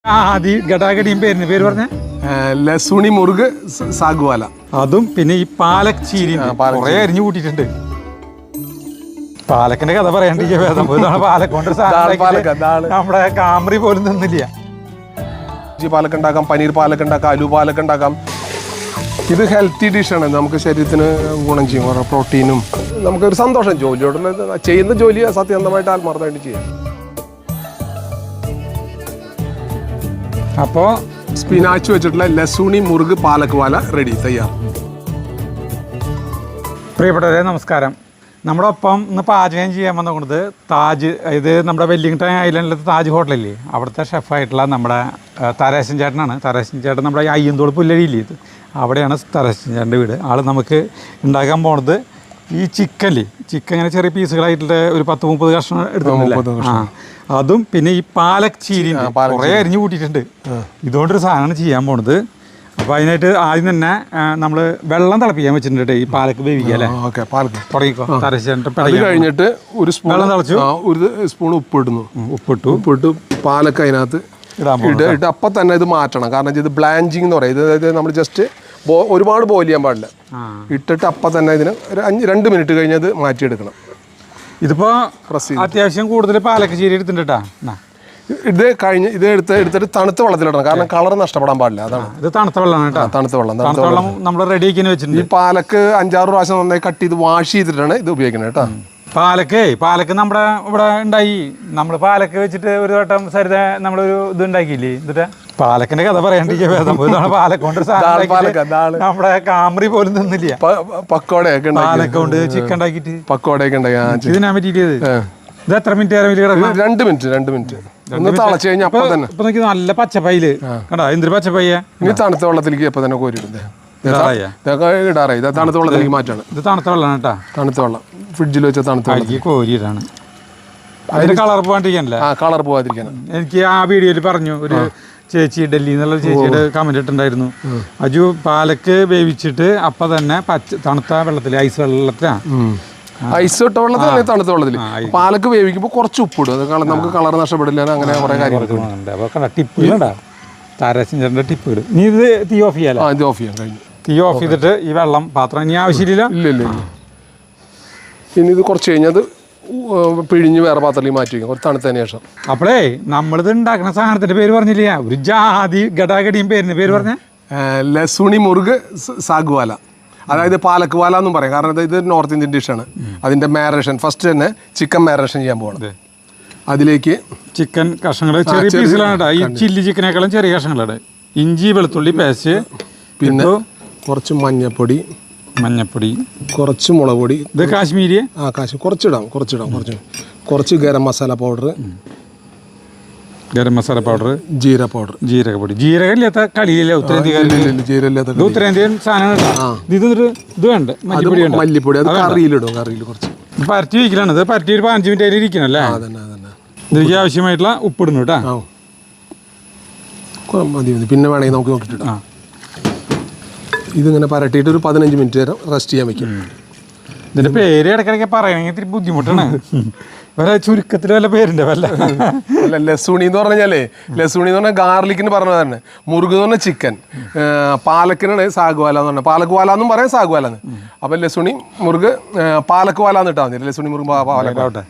പേര് പറഞ്ഞ ലസുണി മുറുക് സാഗുവാല. അതും പിന്നെ ഈ പാലക് ചീരി കുറെ അരിഞ്ഞു കൂട്ടിയിട്ടുണ്ട്. പാലക്കിന്റെ കഥ പറയാണ്ടിരിക്കുക. പാലക്കൊണ്ട് നമ്മുടെ കാമറി പോലും നിന്നില്ല. പാലക്ക് ഉണ്ടാക്കാം, പനീർ പാലക്ക് ഉണ്ടാക്കാം, അലു പാലക്ക് ഉണ്ടാക്കാം. ഇത് ഹെൽത്തി ഡിഷാണ്, നമുക്ക് ശരീരത്തിന് ഗുണം ചെയ്യും, കുറേ പ്രോട്ടീനും. നമുക്കൊരു സന്തോഷം ജോലിയോടുള്ള ചെയ്യുന്ന ജോലി സത്യസന്ധമായിട്ട് ആത്മാർത്ഥമായിട്ട് ചെയ്യാം. അപ്പോൾ സ്പിനാച്ച് വെച്ചിട്ടുള്ള ലസുണി മുറുക് പാലക്ക് വാല റെഡി, തയ്യാർ. പ്രിയപ്പെട്ടവരെ നമസ്കാരം. നമ്മുടെ ഒപ്പം ഇന്ന് പാചകം ചെയ്യാൻ വന്നുകൊണ്ട് താജ്, ഇത് നമ്മുടെ വെല്ലിംഗ്ടൺ ഐലൻഡിലത്തെ താജ് ഹോട്ടലില്ലേ, അവിടുത്തെ ഷെഫായിട്ടുള്ള നമ്മുടെ തരേശൻ ചേട്ടനാണ്. തരേശൻ ചേട്ടൻ നമ്മുടെ അയ്യന്തോട് പുല്ലരിയില്ലേ, ഇത് അവിടെയാണ് തരേശൻ ചേട്ടൻ്റെ വീട്. ആൾ നമുക്ക് ഉണ്ടാക്കാൻ പോണത് ഈ ചിക്കൻ ഇങ്ങനെ ചെറിയ പീസുകളായിട്ടുള്ള ഒരു 10-30 കഷ്ണം എടുത്തിട്ടില്ല. അതും പിന്നെ ഈ പാലക് ചീരി കുറേ അരിഞ്ഞു കൂട്ടിയിട്ടുണ്ട്. ഇതുകൊണ്ടൊരു സാധനമാണ് ചെയ്യാൻ പോണത്. അപ്പോൾ അതിനായിട്ട് ആദ്യം തന്നെ നമ്മൾ വെള്ളം തിളപ്പിക്കാൻ വെച്ചിട്ടുണ്ട് ഈ പാലക്ക് വേവിക്കുക അല്ലേ. തുടങ്ങിക്കോ. കഴിഞ്ഞിട്ട് ഒരു സ്പൂൺ വെള്ളം തിളച്ചു, ഒരു സ്പൂൺ ഉപ്പിട്ടു പാലക്ക് അതിനകത്ത് ഇട്ട് അപ്പം തന്നെ ഇത് മാറ്റണം. കാരണം ഇത് ബ്ലാഞ്ചിങ് എന്ന് പറയും. അതായത് നമ്മൾ ജസ്റ്റ് ഒരുപാട് ബോയിൽ ചെയ്യാൻ പാടില്ല. ഇട്ടിട്ട് അപ്പം തന്നെ ഇതിന് ഒരു 2 മിനിറ്റ് കഴിഞ്ഞ് അത് മാറ്റിയെടുക്കണം. ഇതിപ്പോൾ അത്യാവശ്യം കൂടുതൽ പാലക്ക് ചീരി എടുത്തിട്ടാ. ഇത് കഴിഞ്ഞ് ഇത് എടുത്തിട്ട് തണുത്ത വെള്ളത്തിലിടണം, കാരണം കളർ നഷ്ടപ്പെടാൻ പാടില്ല. അതാണ് ഇത് തണുത്ത വെള്ളമാണ് കേട്ടോ. തണുത്ത വെള്ളം നമ്മൾ റെഡി ആക്കി വെച്ചിട്ടുണ്ട്. ഈ പാലക്ക് 5-6 പ്രാവശ്യം നന്നായി കട്ട് ചെയ്ത് വാഷ് ചെയ്തിട്ടാണ് ഇത് ഉപയോഗിക്കുന്നത് കേട്ടോ. പാലക്ക് നമ്മുടെ ഇവിടെ ഉണ്ടായി. നമ്മൾ പാലക്ക് വെച്ചിട്ട് ഒരു വട്ടം സരിത നമ്മളൊരു ഇത് ഉണ്ടാക്കിയില്ലേ, എന്നിട്ട് പാലക്കിന്റെ കഥ പറയാണ്ടിരിക്കുക. പാലക്കൊണ്ട് നമ്മുടെ കാമറി പോലും നിന്നില്ല. പക്കോടയൊക്കെ പാലക്കൊണ്ട് ചിക്കൻ ഉണ്ടാക്കിയിട്ട് പക്കോടയൊക്കെ ഉണ്ടാക്കി ഇതിനാ പറ്റിയത്. ഇത് എത്ര മിനിറ്റ് 2 മിനിറ്റ് ഒന്ന് തിളച്ച് കഴിഞ്ഞാൽ അപ്പം തന്നെ. ഇപ്പൊ നോക്കി നല്ല പച്ചപ്പയില് കണ്ടാ, എന്തൊരു പച്ചപ്പയ്യ. ഇനി തണുത്ത വെള്ളത്തിലേക്ക് ഇപ്പൊ തന്നെ കോരിയിടുന്നത് ഇടാറായി. ഇത് തണുത്ത വെള്ളത്തിലേക്ക് മാറ്റാണ്. ഇത് തണുത്ത വെള്ളമാണ് കേട്ടാ. തണുത്ത വെള്ളം ഫ്രിഡ്ജിൽ വെച്ച തണുത്ത വെള്ളം കോരിയിട്ടാണ്. അതിന് കളർ പോകാണ്ടിരിക്കാനല്ലേ. കളർ പോകാതിരിക്കാൻ. എനിക്ക് ആ വീഡിയോയിൽ പറഞ്ഞു, ഒരു ചേച്ചി ഡൽഹി എന്നുള്ള ചേച്ചിയുടെ കമന്റ് ഇട്ടുണ്ടായിരുന്നു, അജു പാലക്ക് വേവിച്ചിട്ട് അപ്പം തന്നെ തണുത്ത വെള്ളത്തിൽ, ഐസ് വെള്ളത്തിലാണ്, ഐസ് ഇട്ട വെള്ളത്തിൽ, തണുത്ത വെള്ളത്തിൽ പാലക്ക് വേവിക്കുമ്പോൾ കുറച്ച് ഉപ്പിടും. അത് നമുക്ക് കളർ നഷ്ടപ്പെടില്ല. അങ്ങനെ കുറെ കാര്യങ്ങൾ ടിപ്പുകളുണ്ടാ താരസിന്റെ ടിപ്പുകൾ. ഇനി ഇത് തീ ഓഫ് ചെയ്യാം. ഇത് ഓഫ് ചെയ്യാം. കഴിഞ്ഞു. തീ ഓഫ് ചെയ്തിട്ട് ഈ വെള്ളം പാത്രം ഇനി ആവശ്യമില്ല. ഇല്ല. ഇനി ഇത് കുറച്ച് കഴിഞ്ഞത് പിഴിഞ്ഞ് വേറെ പാത്രത്തിൽ മാറ്റി വയ്ക്കും, കുറച്ച് തണുത്തതിന് ശേഷം. അപ്പോഴേ നമ്മളിത് ഉണ്ടാക്കുന്ന സാധനത്തിന്റെ പേര് പറഞ്ഞില്ല, ഒരു ജാതി ഗടാഗടിയും പേര് പറഞ്ഞ ലസുണി മുറുക് സാഗുവാല, അതായത് പാലക്ക് വാല എന്നും പറയും. കാരണം ഇത് നോർത്ത് ഇന്ത്യൻ ഡിഷാണ്. അതിന്റെ മാരിനേഷൻ ഫസ്റ്റ് തന്നെ ചിക്കൻ മാരിനേഷൻ ചെയ്യാൻ പോകണം. അതിലേക്ക് ചിക്കൻ കഷ്ണങ്ങൾ ചെറിയ പീസുകളാണ്. ഈ ചില്ലി ചിക്കനേക്കാളും ചെറിയ കഷ്ണങ്ങളാണ്. ഇഞ്ചി വെളുത്തുള്ളി പേസ്റ്റ്, പിന്നെ കുറച്ച് മഞ്ഞപ്പൊടി, കുറച്ച് മുളക് പൊടി. ഇത് കാശ്മീരി. കുറച്ചിടാം. കുറച്ച് ഗരം മസാല പൗഡർ, ജീരകപ്പൊടി. ജീരകമില്ലാത്ത കളിയില്ല ഉത്തരേന്ത്യൻ സാധനമാണ്. ഇത് വേണ്ട മല്ലിപ്പൊടി. അത് കറിയിലിടും. കുറച്ച് പരട്ടി വയ്ക്കലാണ്. ഇത് പരട്ടി ഒരു 5 മിനിറ്റ് അതിൽ ഇരിക്കണം അല്ലേ. ഇതിലേക്ക് ആവശ്യമായിട്ടുള്ള ഉപ്പിടുന്നു കേട്ടോ. മതി. പിന്നെ വേണമെങ്കിൽ നമുക്ക് നോക്കിയിട്ടാ. ഇതിങ്ങനെ പരട്ടിയിട്ട് ഒരു 15 മിനിറ്റ് നേരം റെസ്റ്റ് ചെയ്യാൻ വെക്കും. ഇതിന്റെ പേര് ഇടയ്ക്കിടയ്ക്ക് പറയണമെങ്കിൽ ഇത്തിരി ബുദ്ധിമുട്ടാണ്. ചുരുക്കത്തിൽ വല്ല പേരുണ്ട് വല്ല. ലസുണി എന്ന് പറഞ്ഞാലേ, ലസുണി എന്ന് പറഞ്ഞാൽ ഗാർലിക്കിന് പറഞ്ഞതാണ്. മുറുക് എന്ന് പറഞ്ഞാൽ ചിക്കൻ, പാലക്കിനാണ് സാഗുവാല എന്ന് പറഞ്ഞാൽ. പാലക്ക് വാല എന്നും പറയാം, സാഗുവാല എന്ന്. അപ്പം ലസുണി മുറുക് പാലക്ക് വാല എന്ന് ഇട്ടാൽ മതി. ലസുണി മുറുക് പാലക്കാവട്ടെ.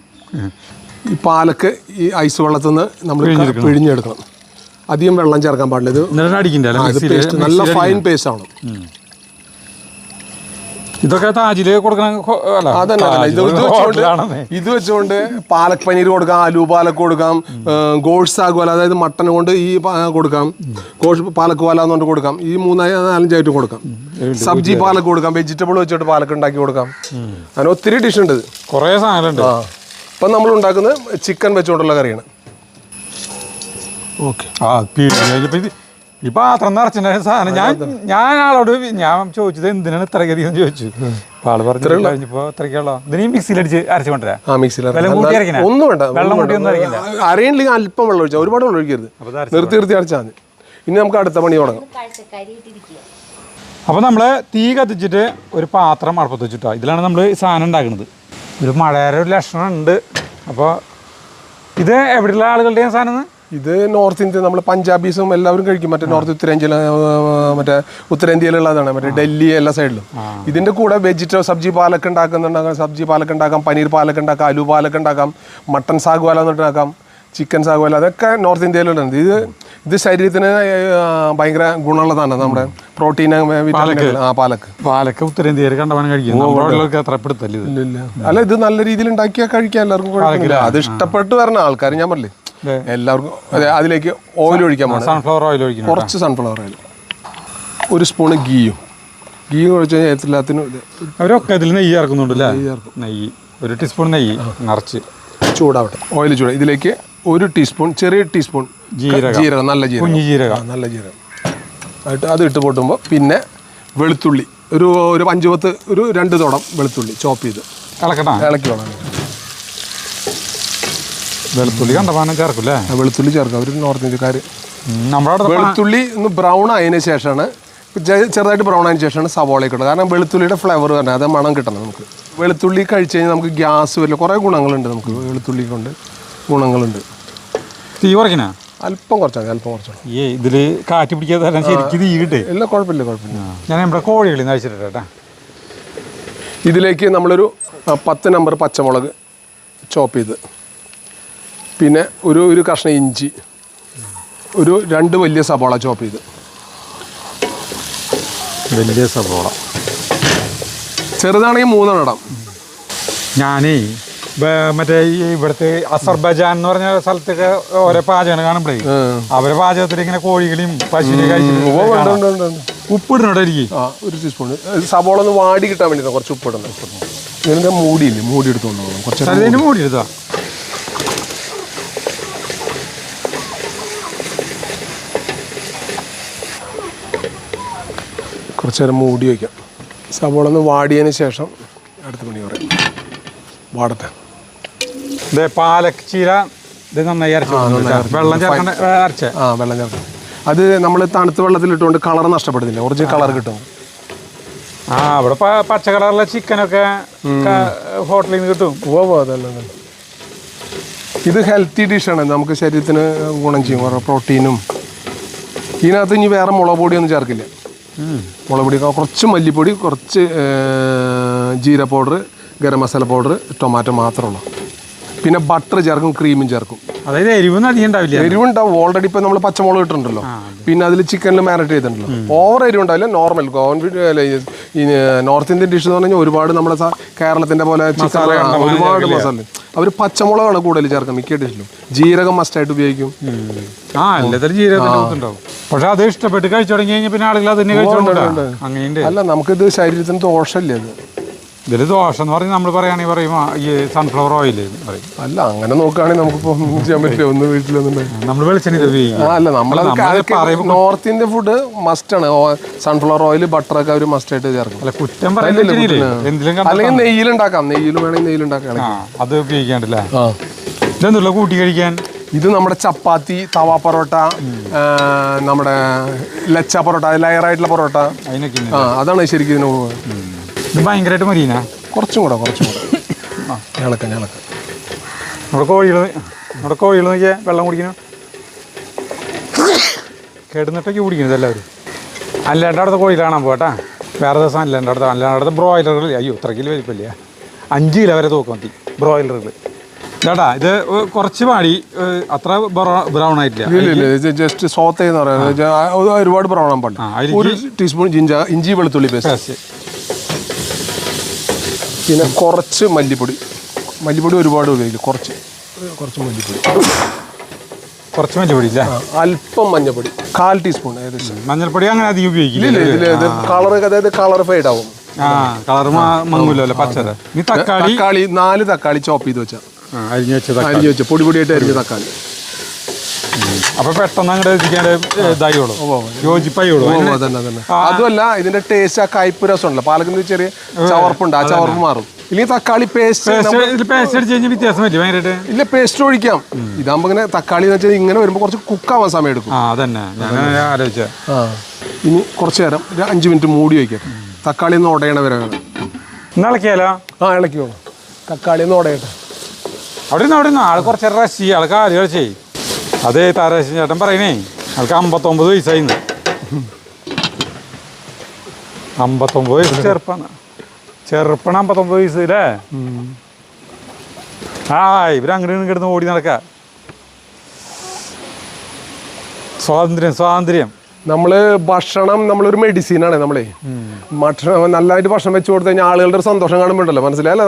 ഈ പാലക്ക് ഈ ഐസ് വെള്ളത്തിൽ നിന്ന് നമ്മൾ പിഴിഞ്ഞെടുക്കണം. അധികം വെള്ളം ചേർക്കാൻ പാടില്ല. ഇത് നല്ല ഫൈൻ പേസ്റ്റ് ആണ്. ഇതൊക്കെ താജില് കൊടുക്കണം. ഇത് വെച്ചുകൊണ്ട് പാലക് പനീർ കൊടുക്കാം, അലു പാലക്ക് കൊടുക്കാം, ഗോഷ് സാഗുവാല അതായത് മട്ടൻ കൊണ്ട് ഈ കൊടുക്കാം, ഗോഷ് പാലക്ക് വാല എന്നുകൊണ്ട് കൊടുക്കാം. ഈ 3-4 ഐറ്റം കൊടുക്കാം. സബ്ജി പാലക്ക് കൊടുക്കാം, വെജിറ്റബിൾ വെച്ചിട്ട് പാലക്ക് ഉണ്ടാക്കി കൊടുക്കാം. അങ്ങനെ ഒത്തിരി ഡിഷ് ഉണ്ട്. കുറേ സാധനമുണ്ട്. ഇപ്പം നമ്മൾ ഉണ്ടാക്കുന്നത് ചിക്കൻ വെച്ചുകൊണ്ടുള്ള കറിയാണ്. ഈ പാത്രം നിറച്ചിട്ടുണ്ടായ സാധനം ഞാൻ ആളോട് ചോദിച്ചത് എന്തിനാണ് ഇത്രയധികം ചോദിച്ചു. ആള് പറഞ്ഞു കഴിഞ്ഞപ്പോ ഇത്രയ്ക്കുള്ളോ. ഇതിന് മിക്സിയിലടിച്ച് അരച്ചു കൊണ്ടുവരാം. ഒന്നും വേണ്ട, അരയില്ലെങ്കിൽ അല്പം വെള്ളം ഒഴിച്ചാൽ, ഒരുപാട് വെള്ളം ഒഴിക്കരുത്. നിർത്തി അരച്ചാൽ മതി. ഇനി നമുക്ക് അടുത്ത പണി തുടങ്ങാം. അപ്പോൾ നമ്മൾ തീ കത്തിച്ചിട്ട് ഒരു പാത്രം അടുപ്പത്ത് വെച്ചിട്ടോ, ഇതിലാണ് നമ്മൾ ഈ സാധനം ഉണ്ടാക്കുന്നത്. ഒരു മഴയുടെ ഒരു ലക്ഷണം ഉണ്ട്. അപ്പോൾ ഇത് എവിടെയുള്ള ആളുകളുടെ സാധനം? ഇത് നോർത്ത് ഇന്ത്യ നമ്മൾ പഞ്ചാബീസും എല്ലാവരും കഴിക്കും. മറ്റേ നോർത്ത് മറ്റേ ഉത്തരേന്ത്യയിലുള്ളതാണ്, മറ്റേ ഡൽഹി എല്ലാ സൈഡിലും. ഇതിന്റെ കൂടെ സബ്ജി പാലൊക്കെ ഉണ്ടാക്കുന്നുണ്ടാക്കാം, സബ്ജി പാലൊക്കെ ഉണ്ടാക്കാം, പനീർ പാലൊക്കെ ഉണ്ടാക്കാം, ആലു പാലൊക്കെ ഉണ്ടാക്കാം, മട്ടൺ സാഗുവാല എന്നിട്ടുണ്ടാക്കാം, ചിക്കൻ സാഗുവാല, അതൊക്കെ നോർത്ത് ഇന്ത്യയിലുണ്ട്. ഇത് ശരീരത്തിന് ഭയങ്കര ഗുണമുള്ളതാണ്. നമ്മുടെ പ്രോട്ടീൻ പാലക്ക് ഉത്തരേന്ത്യയിൽ കണ്ടവൻ അല്ല, ഇത് നല്ല രീതിയിൽ ഉണ്ടാക്കിയാൽ കഴിക്കാൻ എല്ലാവർക്കും കുഴപ്പമില്ല. അത് ഇഷ്ടപ്പെട്ട് വരുന്ന ആൾക്കാർ ഞാൻ പറഞ്ഞില്ലേ എല്ലാവർക്കും. അതെ, അതിലേക്ക് ഓയിൽ ഒഴിക്കാൻ പോകണം. സൺഫ്ലവർ ഓയിൽ ഒഴിക്കണം, കുറച്ച് സൺഫ്ലവർ ഓയിൽ, 1 സ്പൂണ് ഗീ ഒഴിച്ച് കഴിഞ്ഞാൽ എല്ലാത്തിനും അവരൊക്കെ ഇതിൽ നെയ്യ് ചേർക്കുന്നുണ്ട് അല്ലേ? നെയ്യ് 1 ടീസ്പൂൺ നെയ്യ് നിറച്ച് ചൂടാവട്ടെ. ഓയിൽ ചൂടാ. ഇതിലേക്ക് 1 ടീസ്പൂൺ, ചെറിയ ടീസ്പൂൺ ജീരകം, നല്ല ജീരകം, നല്ല ജീരകം ആയിട്ട് അത് ഇട്ട് പൊട്ടുമ്പോൾ പിന്നെ വെളുത്തുള്ളി ഒരു 5-10 ഒരു 2 തോടം വെളുത്തുള്ളി ചോപ്പ് ചെയ്ത് ഇളക്കി വേണം. വെളുത്തുള്ളി കണ്ടമാനം ചേർക്കില്ലേ? വെളുത്തുള്ളി ചേർക്കാം. ഒരു നോർത്ത് ഇന്ത്യക്കാർ നമ്മുടെ വെളുത്തുള്ളി ഒന്ന് ബ്രൗൺ ആയതിനു ശേഷമാണ്, ചെറുതായിട്ട് ബ്രൗൺ ആയതിനു ശേഷമാണ് സവോളയൊക്കെ ഇടുന്നത്. കാരണം വെളുത്തുള്ളിയുടെ ഫ്ലേവർ തന്നെ അത് മണം കിട്ടണം നമുക്ക്. വെളുത്തുള്ളി കഴിച്ച് കഴിഞ്ഞാൽ നമുക്ക് ഗ്യാസ് വരില്ല. കുറേ ഗുണങ്ങളുണ്ട് നമുക്ക് വെളുത്തുള്ളി കൊണ്ട്, ഗുണങ്ങളുണ്ട്. തീ കുറയ്ക്കണ അല്പം കുറച്ചാൽ ഇതിൽ കാറ്റ് പിടിക്കാതെ ശരിക്കും തീ കിട്ടേ? ഇല്ല, കുഴപ്പമില്ല. ഞാൻ നമ്മുടെ കോഴികളിൽ കഴിച്ചിട്ടാ. ഇതിലേക്ക് നമ്മളൊരു 10 നമ്പർ പച്ചമുളക് ചോപ്പ് ചെയ്ത്, പിന്നെ ഒരു കഷ്ണം ഇഞ്ചി, 2 വലിയ സബോള ചോപ്പ് ചെയ്ത്, വലിയ സബോള ചെറുതാണെങ്കിൽ 3 ഇടാം. ഞാനേ മറ്റേ ഇവിടുത്തെ അസർബൈജാൻ എന്ന് പറഞ്ഞ സ്ഥലത്തൊക്കെ ഓരോ പാചകം കാണുമ്പോഴേ അവരെ പാചകത്തിൽ ഇങ്ങനെ കോഴികളെയും പശുവിനെ കഴിച്ചിട്ട് ഉപ്പിടണോട്ടോ എനിക്ക് 1 ടീസ്പൂൺ. സബോള ഒന്ന് വാടി കിട്ടാൻ വേണ്ടി കുറച്ച് ഉപ്പിടണം. ഇതിൻ്റെ മൂടിയില്ലേ, മൂടി എടുത്തോണ്ട് പോകണം. കുറച്ച് മൂടി എടുത്താ കുറച്ച് നേരം മൂടി വയ്ക്കാം. സവോള ഒന്ന് വാടിയതിന് ശേഷം അടുത്ത പണി പറയും. വാടട്ടെ. പാലക് ചീര ഇത് നന്നായി വെള്ളം ചേർക്കണ്ട, വെള്ളം ചേർക്കണം. അത് നമ്മൾ തണുത്ത വെള്ളത്തിലിട്ടുകൊണ്ട് കളർ നഷ്ടപ്പെടുന്നില്ല, ഒറിജിനൽ കളർ കിട്ടും. ഇവിടെ പച്ച കളറിലെ ചിക്കനൊക്കെ ഹോട്ടലിൽ നിന്ന് കിട്ടും. അതല്ല, ഇത് ഹെൽത്തി ഡിഷാണ്, നമുക്ക് ശരീരത്തിന് ഗുണം ചെയ്യും, പ്രോട്ടീനും. ഇതിനകത്ത് ഇനി വേറെ മുളക് പൊടിയൊന്നും ചേർക്കില്ല. മുളക് പൊടി കുറച്ച്, മല്ലിപ്പൊടി കുറച്ച്, ജീര powder, garam masala powder, tomato മാത്രമുള്ളൂ. പിന്നെ ബട്ടർ ചേർക്കും, ക്രീമും ചേർക്കും. അതായത് എരിവൊന്നും അധികം ഉണ്ടാവില്ല. എരിവുണ്ടാവും. ഓൾറെഡി ഇപ്പം നമ്മൾ പച്ചമുളക് ഇട്ടിട്ടുണ്ടല്ലോ, പിന്നെ അതിൽ ചിക്കനിൽ മാരിനേറ്റ് ചെയ്തിട്ടുണ്ടല്ലോ. ഓവർ എരിവുണ്ടാവില്ല, നോർമൽ. ഈ നോർത്ത് ഇന്ത്യൻ ഡിഷ് എന്ന് പറഞ്ഞാൽ ഒരുപാട് നമ്മുടെ കേരളത്തിൻ്റെ പോലെ ചിക്കൻ ഒരുപാട് മസാല. അവർ പച്ചമുളകാണ് കൂടുതൽ ചേർക്കുക മിക്ക ഡിഷിലും. ജീരകം മസ്റ്റായിട്ട് ഉപയോഗിക്കും. എല്ലാത്തിലും ജീരകത്തിൻ്റെ പക്ഷെ അത് ഇഷ്ടപ്പെട്ട് കഴിച്ചു തുടങ്ങി കഴിഞ്ഞാൽ പിന്നെ ആളുകൾ അതിനെ കഴിച്ചോണ്ട് അങ്ങനെ. അല്ല, നമുക്കിത് ശരീരത്തിന് ദോഷമില്ല. അത് ഇതിൽ ദോഷം എന്ന് പറഞ്ഞാൽ നമ്മൾ പറയുകയാണെങ്കിൽ പറയും ഈ സൺഫ്ലവർ ഓയിൽ പറയും. അല്ല, അങ്ങനെ നോക്കുകയാണെങ്കിൽ നമുക്കിപ്പോൾ ഒന്നും ചെയ്യാൻ പറ്റില്ല. ഒന്ന് വീട്ടിലൊന്നും നമ്മൾ വെളിച്ചെണ്ണ അല്ല, നോർത്ത് ഇന്ത്യൻ ഫുഡ് മസ്റ്റാണ്. സൺഫ്ലവർ ഓയിൽ, ബട്ടറൊക്കെ അവർ മസ്റ്റായിട്ട് ചേർക്കും. അല്ല, കുറ്റം പറയുന്നില്ല. അല്ലെങ്കിൽ നെയ്യിലുണ്ടാക്കാം, വേണമെങ്കിൽ നെയ്യിലുണ്ടാക്കാം. അത് ഉപയോഗിക്കാണ്ടല്ലേ? ഇതെന്നുള്ള കൂട്ടി കഴിക്കാൻ ഇത് നമ്മുടെ ചപ്പാത്തി, തവ പൊറോട്ട, നമ്മുടെ ലച്ച പൊറോട്ട, ലെയറായിട്ടുള്ള പൊറോട്ട, അതാണ് ശരിക്കും ഇതിന്. ഇത് ഭയങ്കരമായിട്ട് മരീന കുറച്ചും കൂടെ ഞങ്ങളൊക്കെ നമ്മുടെ കോഴികൾ നോക്കിയാൽ വെള്ളം കുടിക്കണം, കിടന്നിട്ടൊക്കെ കുടിക്കുന്നത് എല്ലാവരും. അല്ലാണ്ട് അടുത്ത കോഴി കാണാൻ പോകട്ടാ, വേറെ ദിവസം അല്ലാണ്ട് ബ്രോയിലറുകൾ. അയ്യോ, ഇത്ര കിലോ വലിപ്പമില്ല, 5 കിലോ വരെ തൂക്കം മതി ബ്രോയിലറുകൾ. ചേട്ടാ, ഇത് കുറച്ച് പാടി അത്ര ബ്രൗൺ ആയിട്ടില്ല, ജസ്റ്റ് സോത്ത് എന്ന് പറയുന്നത്. ഒരുപാട് ബ്രൗൺ ആകാൻ പാടില്ല. 1 ടീസ്പൂൺ ഇഞ്ചി വെളുത്തുള്ളി പേസ്റ്റ്, പിന്നെ കുറച്ച് മല്ലിപ്പൊടി ഒരുപാട് ഉപയോഗിക്കും. കുറച്ച് മല്ലിപ്പൊടി ഇല്ല, അല്പം മഞ്ഞൾപ്പൊടി, 1/4 ടീസ്പൂൺ ഏകദേശം. മഞ്ഞൾപ്പൊടി അങ്ങനെ അധികം ഉപയോഗിക്കില്ല. അതായത് കളർ ഫെയ്ഡ് ആവും. കളർ മങ്ങൂലല്ലോ. പച്ചര തക്കാളി 4 തക്കാളി ചോപ്പ് ചെയ്ത് വെച്ചാൽ അരിഞ്ഞ് വെച്ച പൊടിയായിട്ട് അരിഞ്ഞ തക്കാളി. അപ്പൊ പെട്ടെന്ന് അങ്ങോട്ട് ഇതായോളൂ, യോജിപ്പായോളൂ. അതുമല്ല, ഇതിന്റെ ടേസ്റ്റ് ആ കയ്പ്പ് രസം ഉണ്ടല്ലോ, പാലക്കിന് ചെറിയ ചവർപ്പുണ്ട്, ആ ചവർപ്പ് മാറും. ഇല്ലെങ്കിൽ തക്കാളി പേസ്റ്റ് അടിച്ച് കഴിഞ്ഞാൽ വ്യത്യാസം പറ്റും ഭയങ്കരമായിട്ട്. ഇല്ല, പേസ്റ്റ് ഒഴിക്കാം. ഇതാകുമ്പോ ഇങ്ങനെ തക്കാളി എന്ന് വെച്ചാൽ ഇങ്ങനെ വരുമ്പോൾ കുറച്ച് കുക്കാവാൻ സമയം എടുക്കും. അതന്നെ ഞാൻ ആലോചിച്ച. ഇനി കുറച്ച് നേരം 5 മിനിറ്റ് മൂടി വയ്ക്കാം. തക്കാളി ഒന്ന് ഉടയണ വരെ വേണം. ഇളക്കിയാലോ? ഇളക്കിയോളൂ. തക്കാളി ഒന്ന് ഉടയട്ടെ. അവിടെ നിന്ന് ആൾ കുറച്ച് റഷ് ആൾ കാര്യം കളിച്ചേ. അതേ താരാശൻ ചേട്ടൻ പറയണേ അവൾക്ക് 59 വയസ്സായിന്ന്. 59 വയസ്സ് ചെറുപ്പാണ് 59 വയസ്സ് അല്ലേ? ആ ഇവരങ്ങോട്ട് കിടന്ന് ഓടി നടക്കുക. സ്വാതന്ത്ര്യം. നമ്മള് ഭക്ഷണം നമ്മളൊരു മെഡിസിനാണ്. ഭക്ഷണം നല്ലതായിട്ട് ഭക്ഷണം വെച്ച് കൊടുത്തു കഴിഞ്ഞാൽ ആളുകളുടെ ഒരു സന്തോഷം കാണുമ്പോഴല്ലോ, മനസ്സിലായല്ലോ.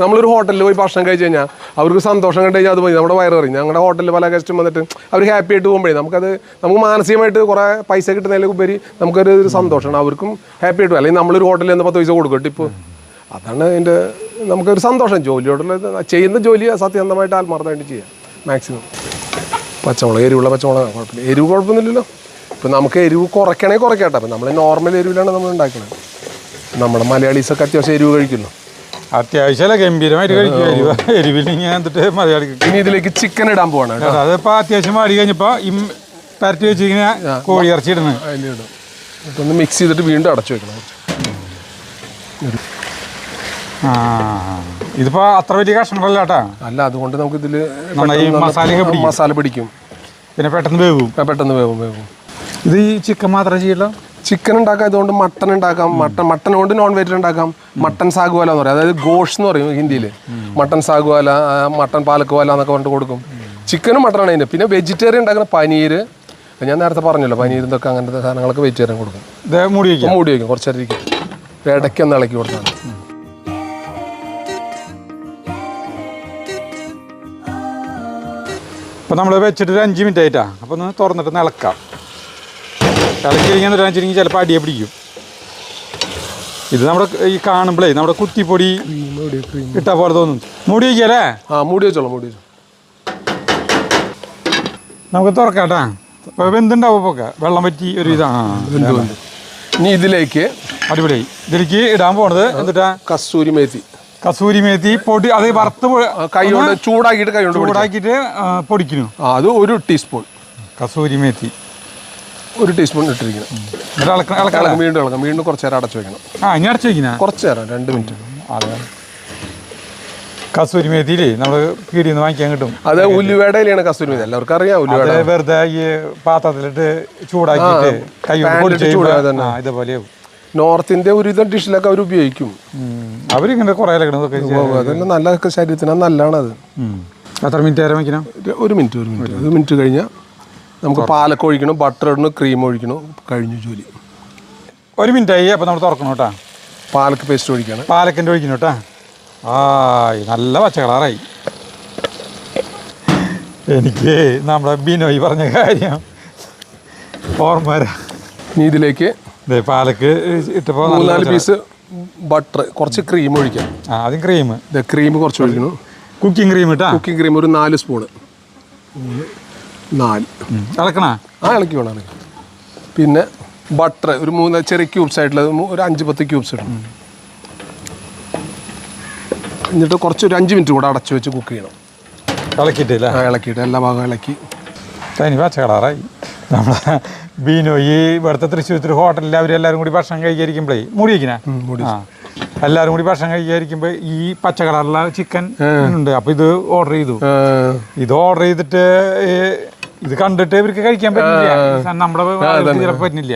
നമ്മളൊരു ഹോട്ടലിൽ പോയി ഭക്ഷണം കഴിച്ച് കഴിഞ്ഞാൽ അവർക്ക് സന്തോഷം കണ്ടു കഴിഞ്ഞാൽ അത് പോയി നമ്മുടെ വയറ് പറയും. ഞങ്ങളുടെ ഹോട്ടലിൽ പല ഗസ്റ്റും വന്നിട്ട് അവർ ഹാപ്പി ആയിട്ട് പോകുമ്പോഴേ നമുക്ക് മാനസികമായിട്ട് കുറേ പൈസ കിട്ടുന്നതിലുപരി നമുക്കൊരു സന്തോഷമാണ്. അവർക്കും ഹാപ്പി ആയിട്ട്. അല്ലെങ്കിൽ നമ്മളൊരു ഹോട്ടലിൽ നിന്ന് 10 പൈസ കൊടുക്കും ഇപ്പോൾ. അതാണ് അതിൻ്റെ നമുക്കൊരു സന്തോഷം. ജോലിയോടുള്ള ചെയ്യുന്ന ജോലി സത്യസന്ധമായിട്ട് ആത്മാർത്ഥമായിട്ട് ചെയ്യാം മാക്സിമം. പച്ചമുളക്, എരിവുള്ള പച്ചമുളക് കുഴപ്പമില്ല. എരിവ് കുഴപ്പമൊന്നുമില്ലല്ലോ. ഇപ്പം നമുക്ക് എരിവ് കുറയ്ക്കണമെങ്കിൽ കുറയ്ക്കട്ടെ. അപ്പം നമ്മൾ നോർമൽ എരിവിലാണ് നമ്മൾ ഉണ്ടാക്കുന്നത്. നമ്മുടെ മലയാളീസൊക്കെ അത്യാവശ്യം എരിവ് കഴിക്കുന്നു. അത്യാവശ്യമല്ല, ഗംഭീരമായിട്ട് കഴിക്കും എരിവില്ലെങ്കിൽ എന്നിട്ട് മലയാളിക്ക്. ഇനി ഇതിലേക്ക് ചിക്കൻ ഇടാൻ പോവാണ്. അതിപ്പോൾ അത്യാവശ്യം വാടി കഴിഞ്ഞപ്പോൾ പരട്ടി വെച്ചിങ്ങനെ കോഴി ഇറച്ചി ഇടുന്നത് അതിലിടും. ഇതൊന്ന് മിക്സ് ചെയ്തിട്ട് വീണ്ടും അടച്ചു വെക്കണം. ഇതിപ്പോൾ അത്ര വലിയ കഷ്ണമല്ല കേട്ടാ. അല്ല, അതുകൊണ്ട് നമുക്ക് ഇതിൽ മസാല പിടിക്കും. പിന്നെ പെട്ടെന്ന് വേവും. ഇത് ഈ ചിക്കൻ മാത്രമേ ചെയ്യല്ലോ. ചിക്കൻ ഉണ്ടാക്കാം, ഇതുകൊണ്ട് മട്ടൺ ഉണ്ടാക്കാം. മട്ടൺ കൊണ്ട് നോൺ വെജ് ഉണ്ടാക്കാം. മട്ടൺ സാഗുവാല എന്ന് പറയും, അതായത് ഗോഷ് എന്ന് പറയും ഹിന്ദിയിൽ. മട്ടൺ സാഗുവാല, മട്ടൺ പാലക്ക് വാല എന്നൊക്കെ കൊണ്ട് കൊടുക്കും. ചിക്കനും മട്ടണാണ് അതിന്. പിന്നെ വെജിറ്റേറിയൻ ഉണ്ടാക്കുന്ന പനീർ, ഞാൻ നേരത്തെ പറഞ്ഞല്ലോ, പനീർ ഇതൊക്കെ അങ്ങനത്തെ സാധനങ്ങളൊക്കെ വെജിറ്റേറിയൻ കൊടുക്കും. മൂടി വയ്ക്കും കുറച്ചേരം ഇടയ്ക്കൊന്ന് ഇളക്കി കൊടുത്താൽ. അപ്പോൾ നമ്മൾ വെച്ചിട്ട് ഒരു 5 മിനിറ്റ് ആയിട്ടാ. അപ്പോൾ ഒന്ന് തുറന്നിട്ട് ഇളക്കാം. ഇളക്കി കഴിഞ്ഞാൽ വെച്ചിട്ടുണ്ടെങ്കിൽ ചിലപ്പോൾ അടിയെ പിടിക്കും. ഇത് നമ്മുടെ ഈ കാണുമ്പോഴേ നമ്മുടെ കുത്തിപ്പൊടി ഇട്ടാ പോലെ തോന്നും. മൂടി വയ്ക്കല്ലേ? മൂടി വെച്ചോളാം. നമുക്ക് തുറക്കാം കേട്ടാ. അപ്പോൾ വെന്തുണ്ടാവും. ഇപ്പോൾ വെള്ളം പറ്റി ഒരു ഇതാണ്. ഇനി ഇതിലേക്ക് അടിപൊളിയായി. ഇതിലേക്ക് ഇടാൻ പോണത് എന്നിട്ടാ കസൂരി മേത്തി പൊടി. അത് വറുത്ത് കൈകൊണ്ട് ചൂടാക്കിയിട്ട് പൊടിക്കുന്നു. അത് 1 ടീസ്പൂൺ കസൂരി മേത്തി 1 ടീസ്പൂൺ ഇട്ടിരിക്കണം. വീണ്ടും കുറച്ച് നേരം അടച്ചു വെക്കണം. ഇനി അടച്ചു വെക്കുന്ന കുറച്ച് നേരം 2 മിനിറ്റ്. അതെ, കസൂരി മേത്തിയിലേ നമ്മൾ പീടിയിൽ നിന്ന് വാങ്ങിക്കാൻ കിട്ടും. അത് ഉലുവയുടെ ഇലയാണ് കസൂരി മേത്തി. എല്ലാവർക്കും അറിയാം. ഉലുവയുടെ വെറുതെ ഈ പാത്രത്തിലിട്ട് ചൂടാക്കിയിട്ട് കൈ ഇതേപോലെ നോർത്ത് ഇന്ത്യ ഒരുവിധം ഡിഷിലൊക്കെ അവർ ഉപയോഗിക്കും. അവരിങ്ങനെ കുറേ അതെല്ലാം നല്ല ശരീരത്തിന് നല്ലതാണ്. അത് എത്ര മിനിറ്റ് നേരം വയ്ക്കണം? 1 മിനിറ്റ് കഴിഞ്ഞാൽ നമുക്ക് പാലൊക്കെ ഒഴിക്കണം, ബട്ടർ ഇടണം, ക്രീം ഒഴിക്കണം. കഴിഞ്ഞു ജോലി. 1 മിനിറ്റ് ആയി. അപ്പോൾ നമ്മൾ തുറക്കണം കേട്ടോ. പാലക്ക് പേസ്റ്റ് ഒഴിക്കണം. പാലക്കിൻ്റെ ഒഴിക്കണം കേട്ടോ. നല്ല പച്ച കളറായി. എനിക്ക് നമ്മുടെ ബിനോയ് പറഞ്ഞ കാര്യം ഓർമ്മ വരാം. ഇനി ഇതിലേക്ക് പാലക്ക് ഇട്ടപ്പോൾ 4 പീസ് ബട്ടർ, കുറച്ച് ക്രീം ഒഴിക്കാം. ആദ്യം ക്രീം കുറച്ച് ഒഴിക്കണം. കുക്കിംഗ് ക്രീം ഒരു 4 സ്പൂണ്. 4 ഇളക്കണ? ഇളക്കി വേണം. പിന്നെ ബട്ടർ ഒരു 3 ചെറിയ ക്യൂബ്സ് ആയിട്ടുള്ളത് ഒരു 5-10 ക്യൂബ്സ് ഇടണം. എന്നിട്ട് ഒരു 5 മിനിറ്റ് കൂടെ അടച്ചു വെച്ച് കുക്ക് ചെയ്യണം. ഇളക്കിയിട്ട് എല്ലാ ഭാഗവും ഇളക്കി. പച്ച കളറായി. നമ്മുടെ ബീനോയി ഇവിടുത്തെ തൃശ്ശൂർ ഹോട്ടലിൽ അവരെല്ലാവരും കൂടി ഭക്ഷണം കഴിക്കാതിരിക്കുമ്പോഴേ മൂടി വയ്ക്കണേ. എല്ലാവരും കൂടി ഭക്ഷണം കഴിക്കാതിരിക്കുമ്പോൾ ഈ പച്ച കളറുള്ള ചിക്കൻ ഉണ്ട്. അപ്പോൾ ഇത് ഓർഡർ ചെയ്തിട്ട് ഇത് കണ്ടിട്ട് ഇവർക്ക് കഴിക്കാൻ പറ്റില്ല. നമ്മുടെ ചിലപ്പോൾ പറ്റുന്നില്ല.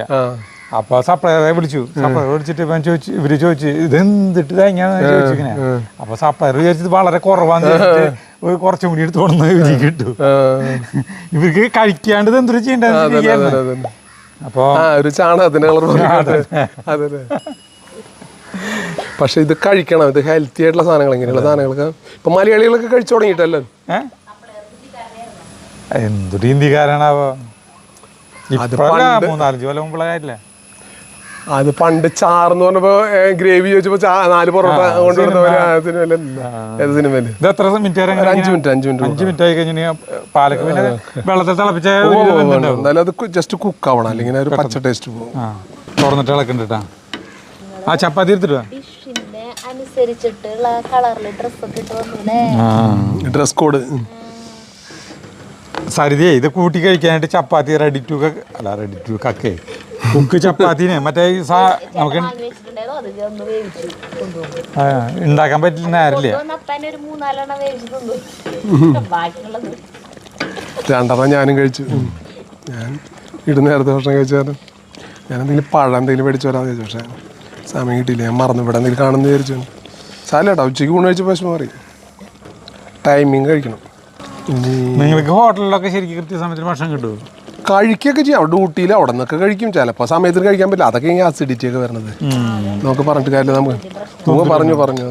അപ്പോൾ സപ്ലയറെ വിളിച്ചിട്ട് ഇവര് ചോദിച്ചു ഇത് എന്തിട്ട് തേങ്ങാന്ന് ചോദിച്ചിങ്ങനെ. അപ്പോൾ സപ്ലയർ വിചാരിച്ചത് വളരെ കുറവാന്ന് ചോദിച്ചിട്ട് കുറച്ചും കൂടി എടുത്ത് കൊണ്ടുവന്ന് ഇവർക്ക് കിട്ടും. ഇവർക്ക് കഴിക്കാണ്ട് ഇത് എന്തൊരു ചെയ്യേണ്ടത്. അപ്പോൾ പക്ഷെ ഇത് കഴിക്കണം. ഇത് ഹെൽത്തി ആയിട്ടുള്ള സാധനങ്ങൾ, ഇങ്ങനെയുള്ള സാധനങ്ങളൊക്കെ ഇപ്പൊ മലയാളികളൊക്കെ കഴിച്ചു തുടങ്ങിയിട്ടല്ലോ. എന്തൊരു ഹിന്ദിക്കാരാണാവോ. 3-4 കൊല്ലം മുമ്പുള്ളതായില്ലേ. അത് പണ്ട് ചാറെന്ന് പറഞ്ഞപ്പോ ഗ്രേവി ചോദിച്ചപ്പോ 4 പൊറോട്ട കൊണ്ടുവരുന്ന സിനിമയില്. ഇത് എത്ര മിനിറ്റ്? 5 മിനിറ്റ് ആയി കഴിഞ്ഞാൽ പാലക്ക് പിന്നെ വെള്ളത്തിൽ തിളപ്പിച്ച എന്നാലും അത് ജസ്റ്റ് കുക്ക് ആവണം, അല്ലെങ്കിൽ ഒരു പച്ച ടേസ്റ്റ് പോകും. തുറന്നിട്ട് ഇളക്കണ്ടിട്ടാ. ചപ്പാത്തി എടുത്തിട്ടാ ഡ്രസ് കോഡ്. സരിതേ ഇത് കൂട്ടി കഴിക്കാനായിട്ട് ചപ്പാത്തി റെഡി ടു കക്കേ കുക്ക് ചപ്പാത്തിനെ മറ്റേ നമുക്ക് ഉണ്ടാക്കാൻ പറ്റില്ല. നേരല്ലേ രണ്ടെണ്ണം ഞാനും കഴിച്ചു. ഞാൻ ഇടുന്ന നേരത്തെ ഭക്ഷണം കഴിച്ചാലും ഞാൻ എന്തെങ്കിലും പഴം എന്തെങ്കിലും മേടിച്ചു വരാമെന്ന് വിചാരിച്ചു. പക്ഷേ സമയം കിട്ടിയില്ല. ഞാൻ മറന്നു ഇവിടെ എന്തെങ്കിലും കാണുമെന്ന് വിചാരിച്ചു. സാലേട്ടാ ഉച്ചയ്ക്ക് ഊണ് കഴിച്ച വിഷമം മാറി. ടൈമിങ് കഴിക്കണം. നിങ്ങൾക്ക് ഹോട്ടലിലൊക്കെ ശരിക്കും കൃത്യസമയത്തിന് ഭക്ഷണം കിട്ടുമോ? കഴിക്കുകയൊക്കെ ചെയ്യാം. അവിടെ ഡ്യൂട്ടിയിൽ അവിടെ നിന്നൊക്കെ കഴിക്കും. ചിലപ്പോൾ സമയത്തിന് കഴിക്കാൻ പറ്റില്ല. അതൊക്കെ ഇങ്ങനെ അസിഡിറ്റി ഒക്കെ വരണത്. നമുക്ക് പറഞ്ഞിട്ട് കാര്യമില്ല. നമുക്ക് പറഞ്ഞു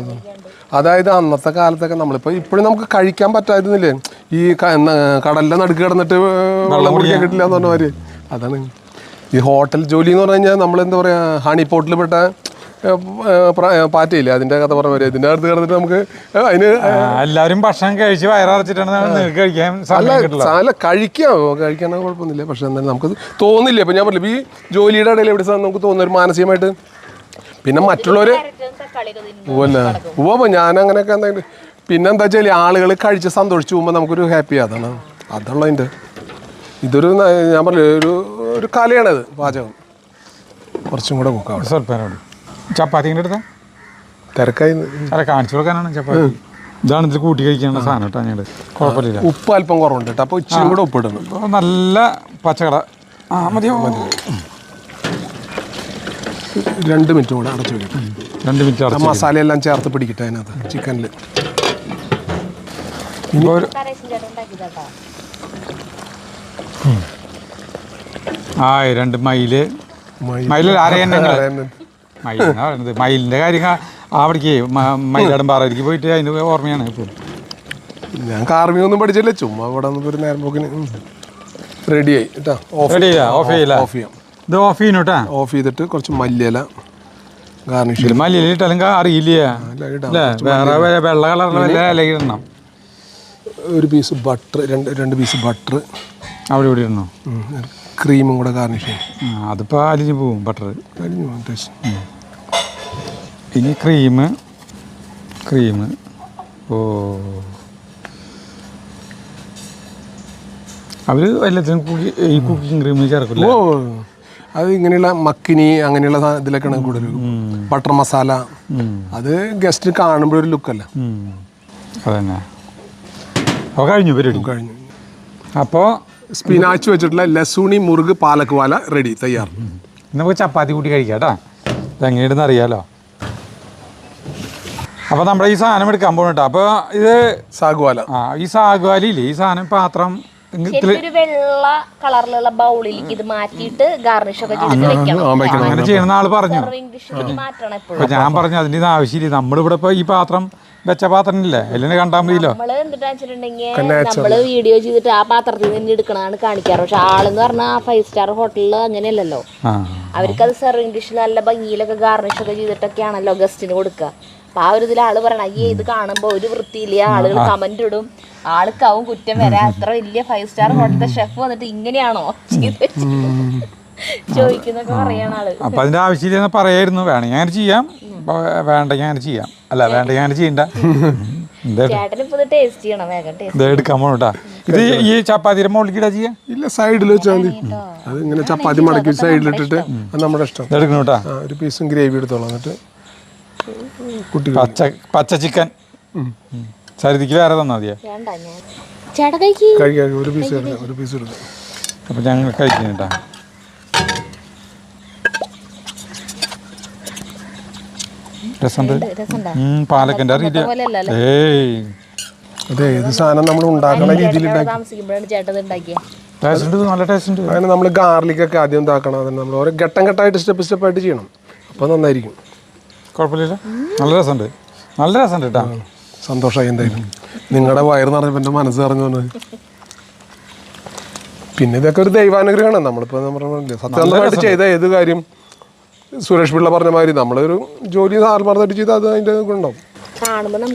അതായത് അന്നത്തെ കാലത്തൊക്കെ നമ്മളിപ്പോൾ ഇപ്പോഴും നമുക്ക് കഴിക്കാൻ പറ്റായിരുന്നില്ലേ, ഈ കടലിൻ്റെ നടുക്ക് കിടന്നിട്ട് വെള്ളം കുടിക്കാൻ കിട്ടില്ല എന്ന് പറഞ്ഞ മാതിരി. അതാണ് ഈ ഹോട്ടൽ ജോലി എന്ന് പറഞ്ഞു കഴിഞ്ഞാൽ നമ്മളെന്താ പറയുക, ഹണി പോട്ടിൽ പെട്ട പാറ്റയില്ലേ, അതിൻ്റെ കഥ പറഞ്ഞ മാതിരി. ഇതിൻ്റെ അടുത്ത് കിടന്നിട്ട് നമുക്ക് അതിന് എല്ലാവരും ഭക്ഷണം കഴിച്ച് വയറടച്ചിട്ടാണ് കഴിക്കാൻ അല്ല കഴിക്കാനോ കുഴപ്പമൊന്നുമില്ല. പക്ഷെ എന്തായാലും നമുക്കത് തോന്നില്ല. ഇപ്പം ഞാൻ പറഞ്ഞില്ല, ഈ ജോലിയുടെ ഇടയിൽ എവിടെ നമുക്ക് തോന്നുന്ന ഒരു മാനസികമായിട്ട്. പിന്നെ മറ്റുള്ളവർ ഞാൻ അങ്ങനെയൊക്കെ എന്തെങ്കിലും പിന്നെ എന്താ വെച്ചാൽ ആളുകൾ കഴിച്ച് സന്തോഷിച്ച് പോകുമ്പോൾ നമുക്കൊരു ഹാപ്പി. അതുള്ളതിൻ്റെ ഇതൊരു ഞാൻ പറഞ്ഞില്ല ഒരു കലയാണത് പാചകം. കുറച്ചും കൂടെ കുക്കാവും. സ്വല്പം ചപ്പാത്തിൻ്റെ അടുത്ത തിരക്കായി കാണിച്ചു കൊടുക്കാനാണ് ചപ്പാത്തി. ഇതാണ് ഇതിൽ കൂട്ടി കഴിക്കാനുള്ള സാധനം കേട്ടോ. ഞാൻ കുഴപ്പമില്ല. ഉപ്പ് അല്പം കുറവുണ്ട് കേട്ടോ. അപ്പോൾ ഇച്ചിരി കൂടെ ഉപ്പ് ഇടുന്നു. അപ്പോൾ നല്ല പച്ചക്കട മതിയോ? 2 മിനിറ്റ് കൂടെ അടച്ചു വെക്കട്ടെ. 2 മിനിറ്റ് മസാലയെല്ലാം ചേർത്ത് പിടിക്കട്ടെ അതിനകത്ത് ചിക്കനിൽ. രണ്ട് മയില് അരയന്നങ്ങൾ മയിലെന്നാ പറയുന്നത്. മയിലിൻ്റെ കാര്യം അവിടേക്ക് മയിലാടൻ പാറയിലേക്ക് പോയിട്ട് അതിന് ഓർമ്മയാണ് ഇപ്പോൾ. ഞാൻ കാർമിയൊന്നും പഠിച്ചില്ല, ചുമ്മാ ഇവിടെ ഒരു നേരം പോക്കിന് റെഡിയായി കേട്ടോ. ഓഫ് ചെയ്യാം. ഇത് ഓഫ് ചെയ്യണം കേട്ടോ. ഓഫ് ചെയ്തിട്ട് കുറച്ച് മല്ലിയില ഗാർണിഷ്. മല്ലിയില ഇട്ടാലും അറിയില്ല അല്ലേ, വേറെ വെള്ള കളറിൽ വല്ല ഇല ഇടണം. ഒരു പീസ് ബട്ടർ, രണ്ട് പീസ് ബട്ടർ അവിടെ ഇവിടെ ഇടണോ? ക്രീമും കൂടെ ഗാർണിഷ് ചെയ്യും. അതിപ്പോൾ അലിഞ്ഞ് പോവും ബട്ടർ. അലിഞ്ഞു പോകും. ഇനി ക്രീം. ഓ അവർ എല്ലാത്തിനും ഈ കുക്കിംഗ് ക്രീം ചേർക്കില്ല. ഓ അത് ഇങ്ങനെയുള്ള മക്കിനി അങ്ങനെയുള്ള ഇതിലൊക്കെയാണ് കൂടുതൽ. ബട്ടർ മസാല അത് ഗസ്റ്റ് കാണുമ്പോഴൊരു ലുക്കല്ല. അതന്നെ. അപ്പോൾ കഴിഞ്ഞു പരിപാടി കഴിഞ്ഞു. അപ്പോൾ സ്പിനാച്ച് വെച്ചിട്ടുള്ള ലസൂണി മുറുക് പാലക്ക് വാല റെഡി, തയ്യാർ. നമുക്ക് ചപ്പാത്തി കൂട്ടി കഴിക്കാം കേട്ടോ. ഇതെങ്ങനെയാണെന്ന് അറിയാലോ. അപ്പോൾ നമ്മുടെ ഈ സാധനം എടുക്കാൻ പോകണം കേട്ടോ. അപ്പോൾ ഇത് സാഗുവാല. ഈ സാഗുവാലില്ലേ, ഈ സാധനം പാത്രം ഒരു വെള്ള കളറിലുള്ള ബൗളിലേക്ക് ഇത് മാറ്റിയിട്ട് ഗാർണിഷ് ഒക്കെ അങ്ങനെ ചെയ്യുന്ന ആള് പറഞ്ഞു. അപ്പൊ ഞാൻ പറഞ്ഞു അതിൻ്റെ ആവശ്യമില്ല. നമ്മളിവിടെ ഇപ്പൊ ഈ പാത്രം വെച്ച പാത്രം ഇല്ലേ, എല്ലാം കണ്ടാൽ മതിയല്ലോ. നമ്മള് എന്തിട്ടാ വെച്ചിട്ടുണ്ടെങ്കിൽ നമ്മള് വീഡിയോ ചെയ്തിട്ട് ആ പാത്രത്തിൽ നിന്ന് എടുക്കണതാണ് കാണിക്കാറ്. പക്ഷെ ആളെന്ന് പറഞ്ഞാൽ 5 സ്റ്റാർ ഹോട്ടലിൽ അങ്ങനെയല്ലല്ലോ. അവർക്കത് സെർവിങ് ഡിഷ് നല്ല ഭംഗിയിലൊക്കെ ഗാർണിഷ് ഒക്കെ ചെയ്തിട്ടൊക്കെയാണല്ലോ ഗസ്റ്റിന് കൊടുക്കുക. അപ്പൊ ആ ഒരു ഇതിൽ ആള് പറയണം, അയ്യേ ഇത് കാണുമ്പോ ഒരു വൃത്തിയില്ല. ആളുകൾ കമന്റ് ഇടും, ആൾക്കാവും കുറ്റം വരാ. അത്ര വലിയ 5 സ്റ്റാർ ഹോട്ടലിലെ ഷെഫ് വന്നിട്ട് ഇങ്ങനെയാണോ ചോദിക്കുന്നൊക്കെ പറയണ ആള്. അപ്പൊ അതിന്റെ ആവശ്യമില്ലെന്ന് പറയായിരുന്നു. വേണമെങ്കിൽ അങ്ങനെ ചെയ്യാം, വേണ്ടെങ്കിൽ അങ്ങനെ ചെയ്യാം. അല്ല വേണ്ടെങ്കിൽ അങ്ങനെ ചെയ്യണ്ട. ടേസ്റ്റ് ചെയ്യണം, വേഗം ഇത് എടുക്കാൻ പോണോട്ടാ. ഇത് ഈ ചപ്പാത്തിയുടെ മുകളിലേക്ക് ഇടാ ചെയ്യാം. ഇല്ല, സൈഡിൽ വെച്ചാൽ മതി. അത് ഇങ്ങനെ ചപ്പാത്തി മടക്കി സൈഡിലിട്ടിട്ട് നമ്മുടെ ഇഷ്ടം. എടുക്കണോട്ടാ. ഒരു പീസും ഗ്രേവി എടുത്തോളാം. എന്നിട്ട് പച്ച ചിക്കൻ സരിതിക്ക് വേറെ തന്നാ മതിയാ. കഴിക്കാം. ഒരു പീസ് എടുക്കാം. അപ്പൊ ഞങ്ങൾ കഴിക്കട്ടാ. പാലക്കിന്റെ അറിയില്ല. അതെ, ഏത് സാധനം നമ്മൾ ഉണ്ടാക്കുന്ന രീതിയിൽ നല്ല ടേസ്റ്റ് ഉണ്ട്. അങ്ങനെ നമ്മൾ ഗാർലിക്കൊക്കെ ആദ്യം ഇതാക്കണം. അതിന് നമ്മൾ ഓരോ ഘട്ടമായിട്ട് സ്റ്റെപ്പായിട്ട് ചെയ്യണം. അപ്പോൾ നന്നായിരിക്കും. കുഴപ്പമില്ല, നല്ല രസമുണ്ട്. നല്ല രസമുണ്ട് കേട്ടോ. സന്തോഷമായി. എന്തായാലും നിങ്ങളുടെ വയറ് നിറഞ്ഞപ്പോൾ എൻ്റെ മനസ്സ് നിറഞ്ഞു വന്നത്. പിന്നെ ഇതൊക്കെ ഒരു ദൈവാനുഗ്രഹമാണ്. നമ്മളിപ്പോൾ പറഞ്ഞില്ലേ, സത്യസന്ധമായിട്ട് ചെയ്ത ഏത് കാര്യം സുരേഷ് പിള്ള പറഞ്ഞ മാതിരി നമ്മളൊരു ജോലി ആത്മാർത്ഥമായിട്ട് ചെയ്താൽ അത് അതിൻ്റെ ഉണ്ടാവും.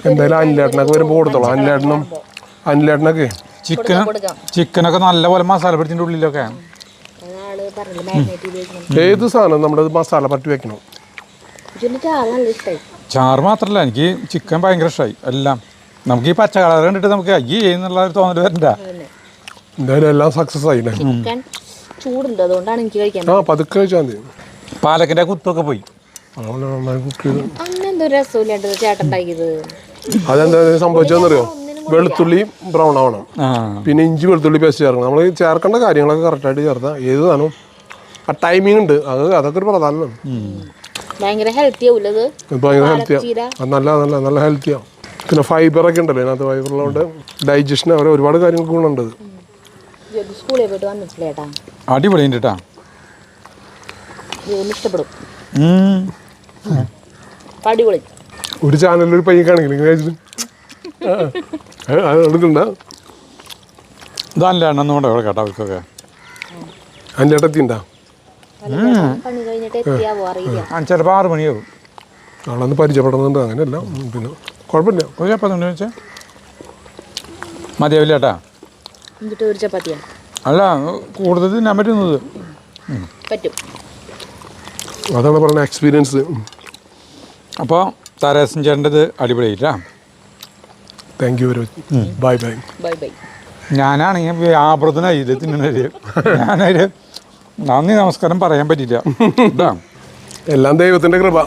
എന്തായാലും അനിലേട്ടനൊക്കെ വരുമ്പോൾ കൊടുത്തോളാം. അനിലേട്ടനൊക്കെ ചിക്കനൊക്കെ നല്ലപോലെ മസാല പിടിച്ചിൻ്റെ ഉള്ളിലൊക്കെ. ഏത് സാധനം നമ്മുടെ മസാല പറ്റി വെക്കണം. ചാറ് മാത്രമല്ല, എനിക്ക് ചിക്കൻ ഭയങ്കര ഇഷ്ടമായി. എല്ലാം നമുക്ക് ഈ പച്ച കളർ കണ്ടിട്ട് നമുക്ക് അയ്യേ എന്നുള്ള ഒരു തോന്നൽ വരണ്ട. എന്തായാലും എല്ലാം സക്സസ് ആയില്ലേ. ചൂടുണ്ട്, അതുകൊണ്ടാണ് എനിക്ക് കഴിക്കാൻ. പതുക്കെ കഴിച്ചാൽ മതി. പാലക്കിന്റെ കുത്തൊക്കെ പോയി. അതെന്താ സംഭവിച്ചതെന്നറിയോ? വെളുത്തുള്ളി ബ്രൗൺ ആവണം. ആ പിന്നെ ഇഞ്ചി വെളുത്തുള്ളി പേസ്റ്റ് ചേർക്കണം. നമ്മൾ ചേർക്കേണ്ട കാര്യങ്ങളൊക്കെ കറക്റ്റായിട്ട് ചേർത്താൽ ഏത് സാധനവും ആ ടൈമിംഗ് ഉണ്ട്, അതൊക്കെ ഒരു പ്രധാനമാണ്. ഭയങ്കര ഹെൽത്തി ആവൂലത്, ഭയങ്കര ഹെൽത്തിയാണ്, നല്ല ഹെൽത്തിയാണ്. പിന്നെ ഫൈബറൊക്കെ ഉണ്ടല്ലോ ഇതിനകത്ത്, ഫൈബറുള്ളതുകൊണ്ട് ഡൈജഷൻ അവരെ ഒരുപാട് കാര്യങ്ങൾക്ക് ഗുണമുണ്ട്. സ്കൂളിൽ പോയിട്ട് വന്നിട്ടില്ലേട്ടാ, അടിപൊളി ഉണ്ട് കേട്ടാ, ഇഷ്ടപ്പെടും. അടിപൊളി. ഒരു ചാനലിൽ ഒരു പയ്യ കാണിക്കില്ല എടുക്കണ്ട, ഇതല്ല എണ്ണം കൂടെ കേട്ടോ അവർക്കൊക്കെ. അതിൻ്റെ ഇടത്തിണ്ടാ പണി കഴിഞ്ഞിട്ട് എത്തിയാവോ അറിയില്ല, ചിലപ്പോൾ 6 മണിയാവും. ആളന്ന് പരിചയപ്പെടുന്നുണ്ട്, അങ്ങനെയല്ല. പിന്നെ കുഴപ്പമില്ല, ഒരു ചപ്പാത്തി വെച്ചാൽ മതിയാവില്ല ചേട്ടാ. എന്നിട്ട് ഒരു ചപ്പാത്തിയാ അല്ല, കൂടുതൽ തിന്നാൻ പറ്റുന്നത് പറ്റും. അതാണ് പറഞ്ഞ എക്സ്പീരിയൻസ്. അപ്പോൾ താരാസിൻ ചേട്ടൻ്റെത് അടിപൊളിയായിട്ടാ. Thank you very much. Bye bye. Bye bye. ഞാനാണെങ്കിൽ വ്യാപൃതനായില്ല തിന്നണത്. ഞാനതിൽ നന്ദി നമസ്കാരം പറയാൻ പറ്റില്ല. എല്ലാം ദൈവത്തിൻ്റെ കൃപ.